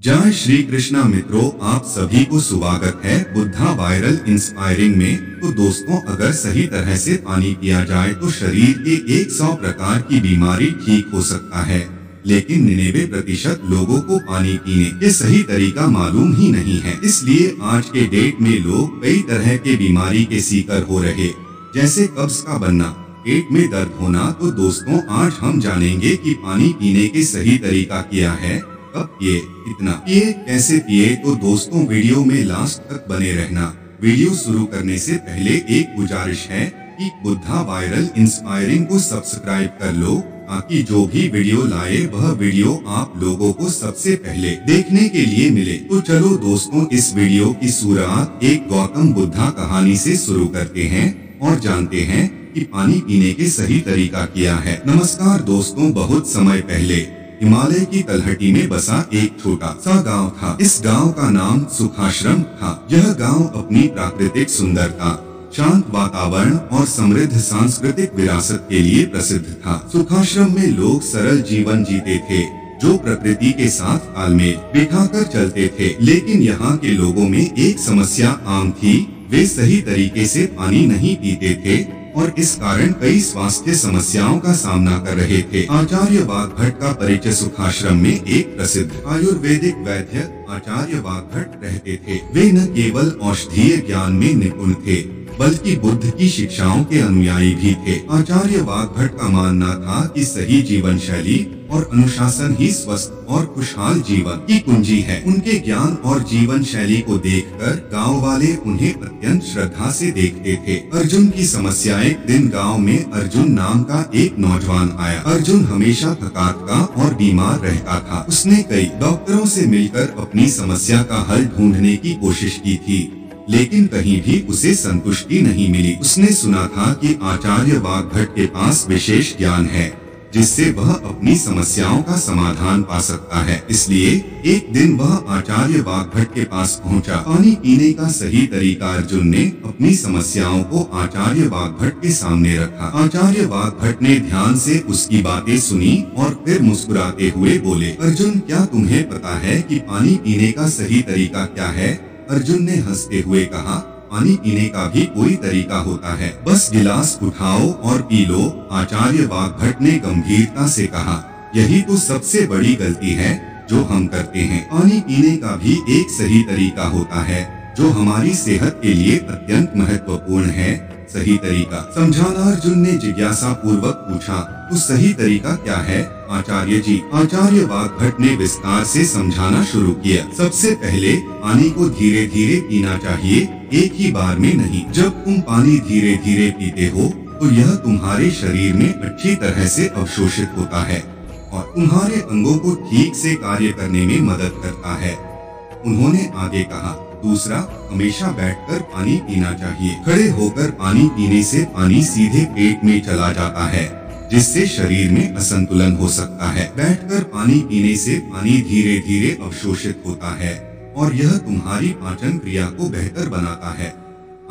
जय श्री कृष्णा मित्रों, आप सभी को स्वागत है बुद्धा वायरल इंस्पायरिंग में। तो दोस्तों, अगर सही तरह से पानी पिया जाए तो शरीर के 100 प्रकार की बीमारी ठीक हो सकता है, लेकिन 99% लोगों को पानी पीने के सही तरीका मालूम ही नहीं है। इसलिए आज के डेट में लोग कई तरह के बीमारी के शिकार हो रहे, जैसे कब्ज का बनना, पेट में दर्द होना। तो दोस्तों, आज हम जानेंगे कि पानी पीने के सही तरीका क्या है, कब पिए, कितना पिए, कैसे पिए। तो दोस्तों, वीडियो में लास्ट तक बने रहना। वीडियो शुरू करने से पहले एक गुजारिश है कि बुद्धा वायरल इंस्पायरिंग को सब्सक्राइब कर लो, ताकि जो भी वीडियो लाए वह वीडियो आप लोगों को सबसे पहले देखने के लिए मिले। तो चलो दोस्तों, इस वीडियो की शुरुआत एक गौतम बुद्धा कहानी से शुरू करते हैं और जानते हैं कि पानी पीने के सही तरीका क्या है। नमस्कार दोस्तों, बहुत समय पहले हिमालय की तलहटी में बसा एक छोटा सा गांव था। इस गांव का नाम सुखाश्रम था। यह गांव अपनी प्राकृतिक सुंदरता, शांत वातावरण और समृद्ध सांस्कृतिक विरासत के लिए प्रसिद्ध था। सुखाश्रम में लोग सरल जीवन जीते थे, जो प्रकृति के साथ तालमेल बिठाकर चलते थे। लेकिन यहाँ के लोगों में एक समस्या आम थी, वे सही तरीके से पानी नहीं पीते थे और इस कारण कई स्वास्थ्य समस्याओं का सामना कर रहे थे। आचार्य वाग्भट का परिचय सुखाश्रम में एक प्रसिद्ध आयुर्वेदिक वैद्य आचार्य वाग्भट रहते थे। वे न केवल औषधीय ज्ञान में निपुण थे, बल्कि बुद्ध की शिक्षाओं के अनुयायी भी थे। आचार्य वाग्भट का मानना था कि सही जीवन शैली और अनुशासन ही स्वस्थ और खुशहाल जीवन की कुंजी है। उनके ज्ञान और जीवन शैली को देखकर गांव वाले उन्हें अत्यंत श्रद्धा से देखते थे। अर्जुन की समस्या। एक दिन गांव में अर्जुन नाम का एक नौजवान आया। अर्जुन हमेशा थकाता और बीमार रहता था। उसने कई डॉक्टरों से मिलकर अपनी समस्या का हल ढूंढने की कोशिश की थी, लेकिन कहीं भी उसे संतुष्टि नहीं मिली। उसने सुना था कि आचार्य वाग्भट के पास विशेष ज्ञान है, जिससे वह अपनी समस्याओं का समाधान पा सकता है। इसलिए एक दिन वह आचार्य वाग्भट के पास पहुंचा। पानी पीने का सही तरीका अर्जुन ने अपनी समस्याओं को आचार्य वाग्भट के सामने रखा। आचार्य वाग्भट ने ध्यान से उसकी बातें सुनी और फिर मुस्कुराते हुए बोले, अर्जुन, क्या तुम्हें पता है कि पानी पीने का सही तरीका क्या है? अर्जुन ने हंसते हुए कहा, पानी पीने का भी कोई तरीका होता है, बस गिलास उठाओ और पी लो। आचार्य वाग्भट ने गंभीरता से कहा, यही तो सबसे बड़ी गलती है जो हम करते हैं। पानी पीने का भी एक सही तरीका होता है, जो हमारी सेहत के लिए अत्यंत महत्वपूर्ण है। सही तरीका समझाना। अर्जुन ने जिज्ञासा पूर्वक पूछा, तो सही तरीका क्या है आचार्य जी? आचार्य वाग्भट ने विस्तार से समझाना शुरू किया। सबसे पहले पानी को धीरे धीरे पीना चाहिए, एक ही बार में नहीं। जब तुम पानी धीरे धीरे पीते हो तो यह तुम्हारे शरीर में अच्छी तरह से अवशोषित होता है और तुम्हारे अंगों को ठीक से कार्य करने में मदद करता है। उन्होंने आगे कहा, दूसरा, हमेशा बैठकर पानी पीना चाहिए। खड़े होकर पानी पीने से पानी सीधे पेट में चला जाता है, जिससे शरीर में असंतुलन हो सकता है। बैठकर पानी पीने से पानी धीरे धीरे अवशोषित होता है और यह तुम्हारी पाचन क्रिया को बेहतर बनाता है।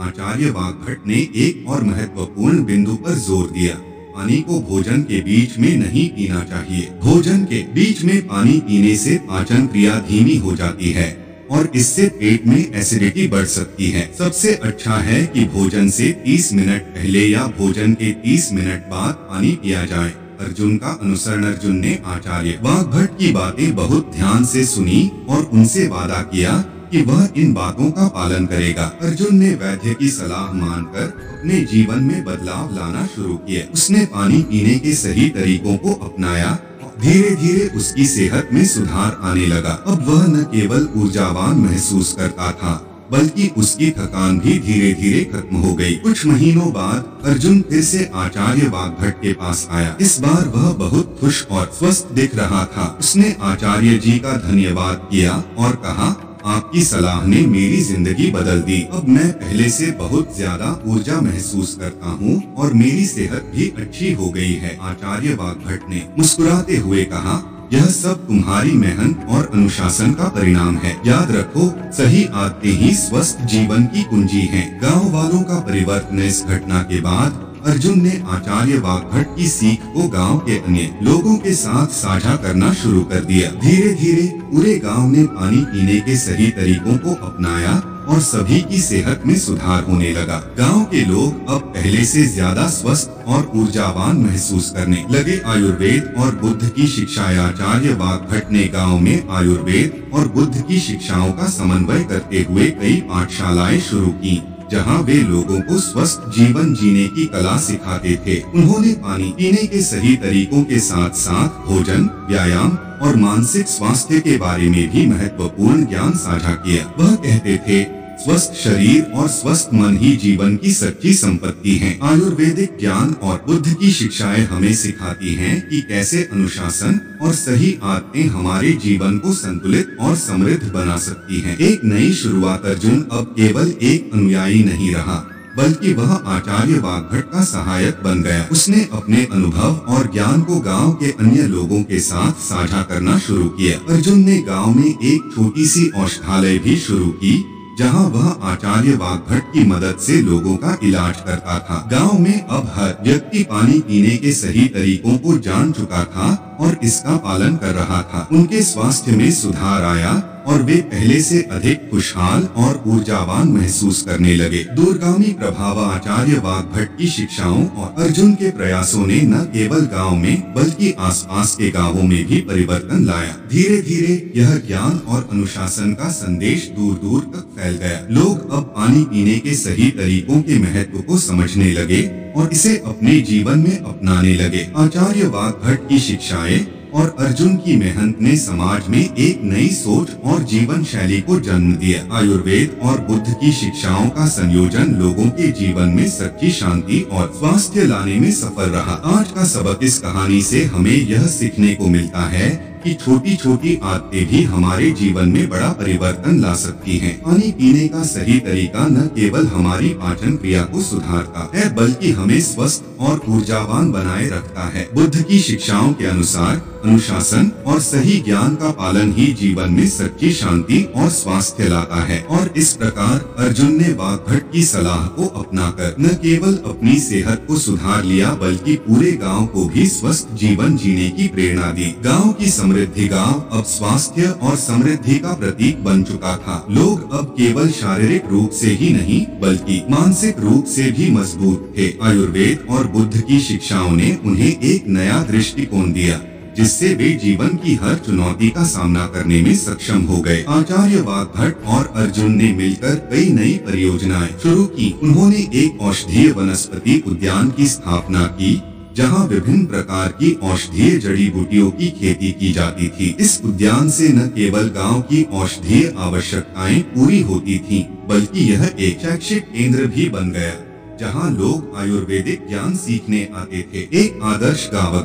आचार्य वाग्भट ने एक और महत्वपूर्ण बिंदु पर जोर दिया, पानी को भोजन के बीच में नहीं पीना चाहिए। भोजन के बीच में पानी पीने से पाचन क्रिया धीमी हो जाती है और इससे पेट में एसिडिटी बढ़ सकती है। सबसे अच्छा है कि भोजन से 30 मिनट पहले या भोजन के 30 मिनट बाद पानी पिया जाए। अर्जुन का अनुसरण। अर्जुन ने आचार्य वाग्भट की बातें बहुत ध्यान से सुनी और उनसे वादा किया कि वह इन बातों का पालन करेगा। अर्जुन ने वैद्य की सलाह मानकर अपने जीवन में बदलाव लाना शुरू किया। उसने पानी पीने के सही तरीकों को अपनाया। धीरे धीरे उसकी सेहत में सुधार आने लगा। अब वह न केवल ऊर्जावान महसूस करता था, बल्कि उसकी थकान भी धीरे धीरे खत्म हो गई। कुछ महीनों बाद अर्जुन फिर से आचार्य वाग्भट के पास आया। इस बार वह बहुत खुश और स्वस्थ दिख रहा था। उसने आचार्य जी का धन्यवाद किया और कहा, आपकी सलाह ने मेरी जिंदगी बदल दी। अब मैं पहले से बहुत ज्यादा ऊर्जा महसूस करता हूँ और मेरी सेहत भी अच्छी हो गई है। आचार्य वाग्भट ने मुस्कुराते हुए कहा, यह सब तुम्हारी मेहनत और अनुशासन का परिणाम है। याद रखो, सही आदतें ही स्वस्थ जीवन की कुंजी हैं। गांव वालों का परिवर्तन। इस घटना के बाद अर्जुन ने आचार्य वाग्भट की सीख को गांव के अन्य लोगों के साथ साझा करना शुरू कर दिया। धीरे धीरे पूरे गांव ने पानी पीने के सही तरीकों को अपनाया और सभी की सेहत में सुधार होने लगा। गांव के लोग अब पहले से ज्यादा स्वस्थ और ऊर्जावान महसूस करने लगे। आयुर्वेद और बुद्ध की शिक्षाएं। आचार्य वाग्भट ने गांव में आयुर्वेद और बुद्ध की शिक्षाओं का समन्वय करते हुए कई पाठशालाएं शुरू की, जहां वे लोगों को स्वस्थ जीवन जीने की कला सिखाते थे। उन्होंने पानी पीने के सही तरीकों के साथ साथ भोजन, व्यायाम और मानसिक स्वास्थ्य के बारे में भी महत्वपूर्ण ज्ञान साझा किया। वह कहते थे, स्वस्थ शरीर और स्वस्थ मन ही जीवन की सच्ची संपत्ति है। आयुर्वेदिक ज्ञान और बुद्ध की शिक्षाएं हमें सिखाती हैं कि कैसे अनुशासन और सही आदतें हमारे जीवन को संतुलित और समृद्ध बना सकती हैं। एक नई शुरुआत। अर्जुन अब केवल एक अनुयायी नहीं रहा, बल्कि वह आचार्य वाग्भट का सहायक बन गया। उसने अपने अनुभव और ज्ञान को गांव के अन्य लोगों के साथ साझा करना शुरू किया। अर्जुन ने गांव में एक छोटी सी औषधालय भी शुरू की, जहां वह आचार्य वाग्भट की मदद से लोगों का इलाज करता था। गांव में अब हर व्यक्ति पानी पीने के सही तरीकों को जान चुका था और इसका पालन कर रहा था। उनके स्वास्थ्य में सुधार आया और वे पहले से अधिक खुशहाल और ऊर्जावान महसूस करने लगे। दूरगामी प्रभाव। आचार्य वाग्भट की शिक्षाओं और अर्जुन के प्रयासों ने न केवल गांव में बल्कि आसपास के गांवों में भी परिवर्तन लाया। धीरे धीरे यह ज्ञान और अनुशासन का संदेश दूर दूर तक फैल गया। लोग अब पानी पीने के सही तरीकों के महत्व को समझने लगे और इसे अपने जीवन में अपनाने लगे। आचार्य वाग्भट की शिक्षाएं और अर्जुन की मेहनत ने समाज में एक नई सोच और जीवन शैली को जन्म दिया। आयुर्वेद और बुद्ध की शिक्षाओं का संयोजन लोगों के जीवन में सच्ची शांति और स्वास्थ्य लाने में सफल रहा। आज का सबक। इस कहानी से हमें यह सीखने को मिलता है कि छोटी छोटी आदतें भी हमारे जीवन में बड़ा परिवर्तन ला सकती हैं। पानी पीने का सही तरीका न केवल हमारी पाचन क्रिया को सुधारता है, बल्कि हमें स्वस्थ और ऊर्जावान बनाए रखता है। बुद्ध की शिक्षाओं के अनुसार अनुशासन और सही ज्ञान का पालन ही जीवन में सच्ची शांति और स्वास्थ्य लाता है। और इस प्रकार अर्जुन ने वाग्भट की सलाह को अपनाकर न केवल अपनी सेहत को सुधार लिया, बल्कि पूरे गांव को भी स्वस्थ जीवन जीने की प्रेरणा दी। गांव की समृद्धि। गांव अब स्वास्थ्य और समृद्धि का प्रतीक बन चुका था। लोग अब केवल शारीरिक रूप से ही नहीं, बल्कि मानसिक रूप से भी मजबूत थे। आयुर्वेद और बुद्ध की शिक्षाओं ने उन्हें एक नया दृष्टिकोण दिया, जिससे वे जीवन की हर चुनौती का सामना करने में सक्षम हो गए। आचार्य वाग्भट और अर्जुन ने मिलकर कई नई परियोजनाएं शुरू की। उन्होंने एक औषधीय वनस्पति उद्यान की स्थापना की, जहां विभिन्न प्रकार की औषधीय जड़ी बूटियों की खेती की जाती थी। इस उद्यान से न केवल गांव की औषधीय आवश्यकताएं पूरी होती थीं, बल्कि यह एक शैक्षिक केंद्र भी बन गया, जहां लोग आयुर्वेदिक ज्ञान सीखने आते थे। एक आदर्श गांव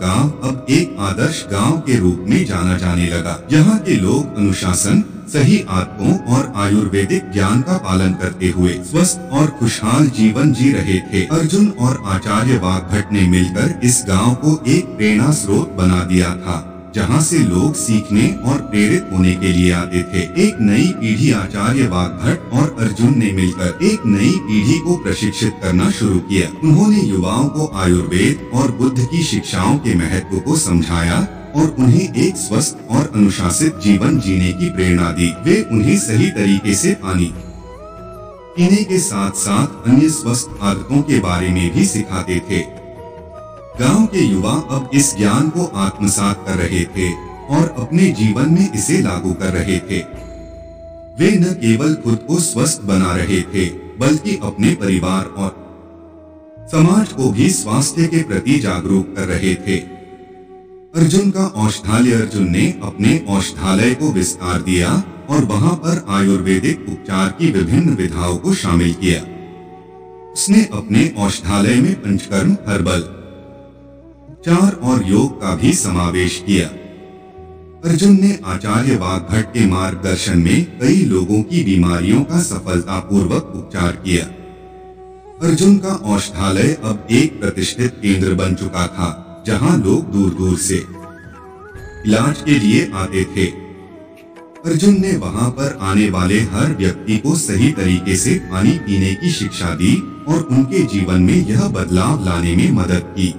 अब एक आदर्श गांव के रूप में जाना जाने लगा। यहाँ के लोग अनुशासन, सही आदतों और आयुर्वेदिक ज्ञान का पालन करते हुए स्वस्थ और खुशहाल जीवन जी रहे थे। अर्जुन और आचार्य वाग्भट ने मिलकर इस गांव को एक प्रेरणा स्रोत बना दिया था, जहां से लोग सीखने और प्रेरित होने के लिए आते थे। एक नई पीढ़ी। आचार्य वाग्भट और अर्जुन ने मिलकर एक नई पीढ़ी को प्रशिक्षित करना शुरू किया। उन्होंने युवाओं को आयुर्वेद और बुद्ध की शिक्षाओं के महत्व को समझाया और उन्हें एक स्वस्थ और अनुशासित जीवन जीने की प्रेरणा दी। वे उन्हें सही तरीके से पानी पीने के साथ साथ अन्य स्वस्थ आदतों के बारे में भी सिखाते थे। गांव के युवा अब इस ज्ञान को आत्मसात कर रहे थे और अपने जीवन में इसे लागू कर रहे थे। वे न केवल खुद को स्वस्थ बना रहे थे, बल्कि अपने परिवार और समाज को भी स्वास्थ्य के प्रति जागरूक कर रहे थे। अर्जुन का औषधालय। अर्जुन ने अपने औषधालय को विस्तार दिया और वहां पर आयुर्वेदिक उपचार की विभिन्न विधाओं को शामिल किया। उसने अपने औषधालय में पंचकर्म, हर्बल उपचार और योग का भी समावेश किया। अर्जुन ने आचार्य वाग्भट के मार्गदर्शन में कई लोगों की बीमारियों का सफलतापूर्वक उपचार किया। अर्जुन का औषधालय अब एक प्रतिष्ठित केंद्र बन चुका था, जहां लोग दूर दूर से इलाज के लिए आते थे। अर्जुन ने वहां पर आने वाले हर व्यक्ति को सही तरीके से पानी पीने की शिक्षा दी और उनके जीवन में यह बदलाव लाने में मदद की।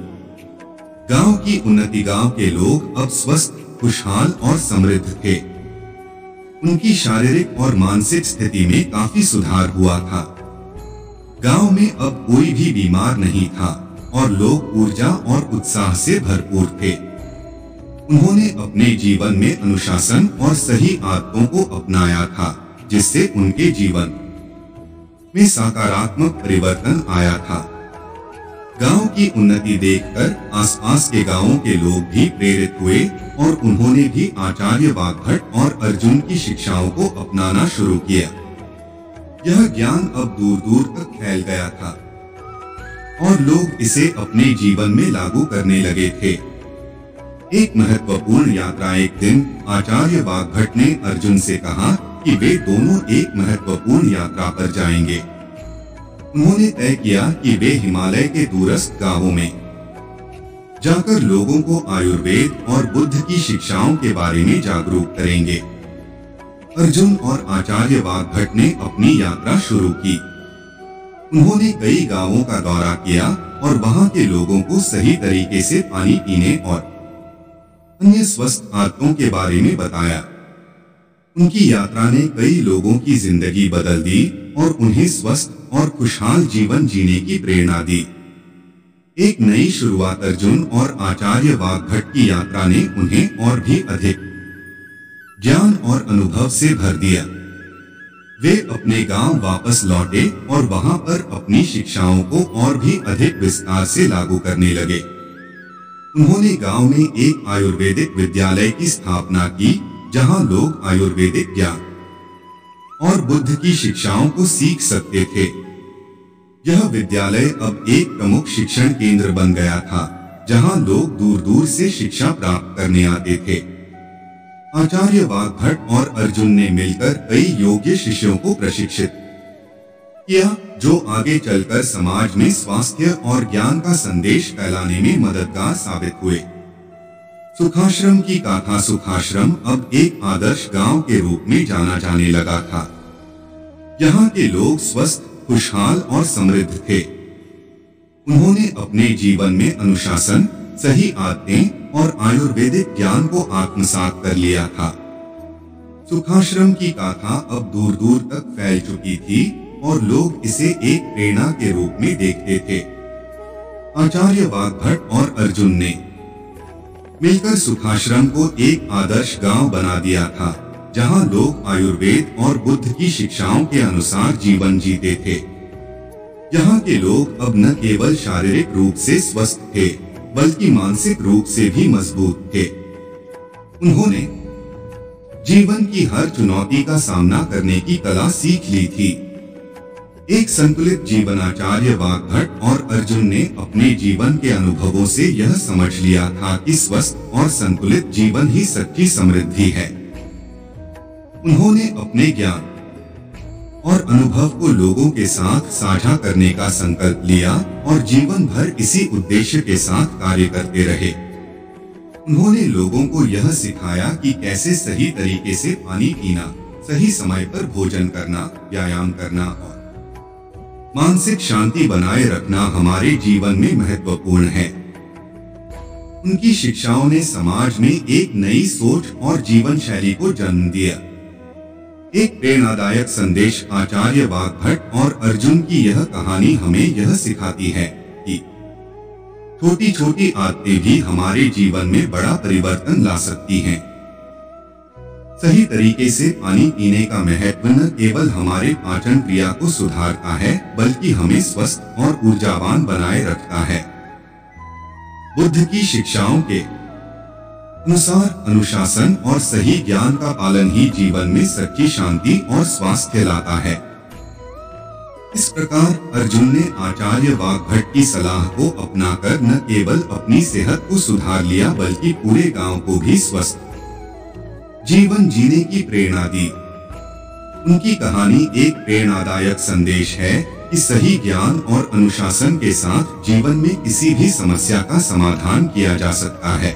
गांव की उन्नति, गांव के लोग अब स्वस्थ, खुशहाल और समृद्ध थे। उनकी शारीरिक और मानसिक स्थिति में काफी सुधार हुआ था। गांव में अब कोई भी बीमार नहीं था और लोग ऊर्जा और उत्साह से भरपूर थे। उन्होंने अपने जीवन में अनुशासन और सही आदतों को अपनाया था, जिससे उनके जीवन में सकारात्मक परिवर्तन आया था। गांव की उन्नति देखकर आसपास के गांवों के लोग भी प्रेरित हुए और उन्होंने भी आचार्य वाग्भट और अर्जुन की शिक्षाओं को अपनाना शुरू किया। यह ज्ञान अब दूर दूर तक फैल गया था और लोग इसे अपने जीवन में लागू करने लगे थे। एक महत्वपूर्ण यात्रा, एक दिन आचार्य वाग्भट ने अर्जुन से कहा कि वे दोनों एक महत्वपूर्ण यात्रा पर जाएंगे। उन्होंने तय किया कि वे हिमालय के दूरस्थ गांवों में जाकर लोगों को आयुर्वेद और बुद्ध की शिक्षाओं के बारे में जागरूक करेंगे। अर्जुन और आचार्य वाग्भट ने अपनी यात्रा शुरू की। उन्होंने कई गांवों का दौरा किया और वहां के लोगों को सही तरीके से पानी पीने और अन्य स्वस्थ आदतों के बारे में बताया। उनकी यात्रा ने कई लोगों की जिंदगी बदल दी और उन्हें स्वस्थ और खुशहाल जीवन जीने की प्रेरणा दी। एक नई शुरुआत, अर्जुन और आचार्य वाग्भट की यात्रा ने उन्हें और भी अधिक ज्ञान और अनुभव से भर दिया। वे अपने गांव वापस लौटे और वहां पर अपनी शिक्षाओं को और भी अधिक विस्तार से लागू करने लगे। उन्होंने गांव में एक आयुर्वेदिक विद्यालय की स्थापना की, जहां लोग आयुर्वेदिक ज्ञान और बुद्ध की शिक्षाओं को सीख सकते थे। यह विद्यालय अब एक प्रमुख शिक्षण केंद्र बन गया था, जहां लोग दूर दूर से शिक्षा प्राप्त करने आते थे। आचार्य वाग्भट और अर्जुन ने मिलकर कई योग्य शिष्यों को प्रशिक्षित किया, जो आगे चलकर समाज में स्वास्थ्य और ज्ञान का संदेश फैलाने में मददगार साबित हुए। सुखाश्रम की गाथा, सुखाश्रम अब एक आदर्श गांव के रूप में जाना जाने लगा था। यहाँ के लोग स्वस्थ, खुशहाल और समृद्ध थे। उन्होंने अपने जीवन में अनुशासन, सही आदतें और आयुर्वेदिक ज्ञान को आत्मसात कर लिया था। सुखाश्रम की गाथा अब दूर दूर तक फैल चुकी थी और लोग इसे एक प्रेरणा के रूप में देखते थे। आचार्य वाग्भट और अर्जुन ने मिलकर सुखाश्रम को एक आदर्श गांव बना दिया था, जहां लोग आयुर्वेद और बुद्ध की शिक्षाओं के अनुसार जीवन जीते थे। यहाँ के लोग अब न केवल शारीरिक रूप से स्वस्थ थे, बल्कि मानसिक रूप से भी मजबूत थे। उन्होंने जीवन की हर चुनौती का सामना करने की कला सीख ली थी। एक संतुलित जीवन, आचार्य वाग्भट और अर्जुन ने अपने जीवन के अनुभवों से यह समझ लिया था कि स्वस्थ और संतुलित जीवन ही सच्ची समृद्धि है। उन्होंने अपने ज्ञान और अनुभव को लोगों के साथ साझा करने का संकल्प लिया और जीवन भर इसी उद्देश्य के साथ कार्य करते रहे। उन्होंने लोगों को यह सिखाया कि कैसे सही तरीके से पानी पीना, सही समय पर भोजन करना, व्यायाम करना और मानसिक शांति बनाए रखना हमारे जीवन में महत्वपूर्ण है। उनकी शिक्षाओं ने समाज में एक नई सोच और जीवन शैली को जन्म दिया। एक प्रेरणादायक संदेश, आचार्य वाग्भट और अर्जुन की यह कहानी हमें यह सिखाती है कि छोटी छोटी आदतें भी हमारे जीवन में बड़ा परिवर्तन ला सकती हैं। सही तरीके से पानी पीने का महत्व न केवल हमारे पाचन क्रिया को सुधारता है, बल्कि हमें स्वस्थ और ऊर्जावान बनाए रखता है। बुद्ध की शिक्षाओं के अनुसार अनुशासन और सही ज्ञान का पालन ही जीवन में सच्ची शांति और स्वास्थ्य लाता है। इस प्रकार अर्जुन ने आचार्य वाग्भट की सलाह को अपनाकर न केवल अपनी सेहत को सुधार लिया, बल्कि पूरे गांव को भी स्वस्थ जीवन जीने की प्रेरणा दी। उनकी कहानी एक प्रेरणादायक संदेश है कि सही ज्ञान और अनुशासन के साथ जीवन में किसी भी समस्या का समाधान किया जा सकता है।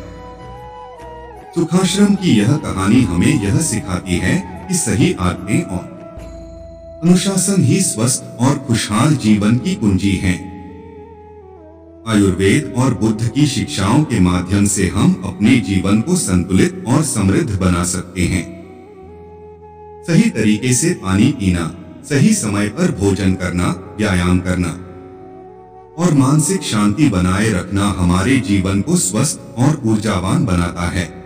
सुखाश्रम की यह कहानी हमें यह सिखाती है कि सही आदतें और अनुशासन ही स्वस्थ और खुशहाल जीवन की कुंजी है। आयुर्वेद और बुद्ध की शिक्षाओं के माध्यम से हम अपने जीवन को संतुलित और समृद्ध बना सकते हैं। सही तरीके से पानी पीना, सही समय पर भोजन करना, व्यायाम करना और मानसिक शांति बनाए रखना हमारे जीवन को स्वस्थ और ऊर्जावान बनाता है।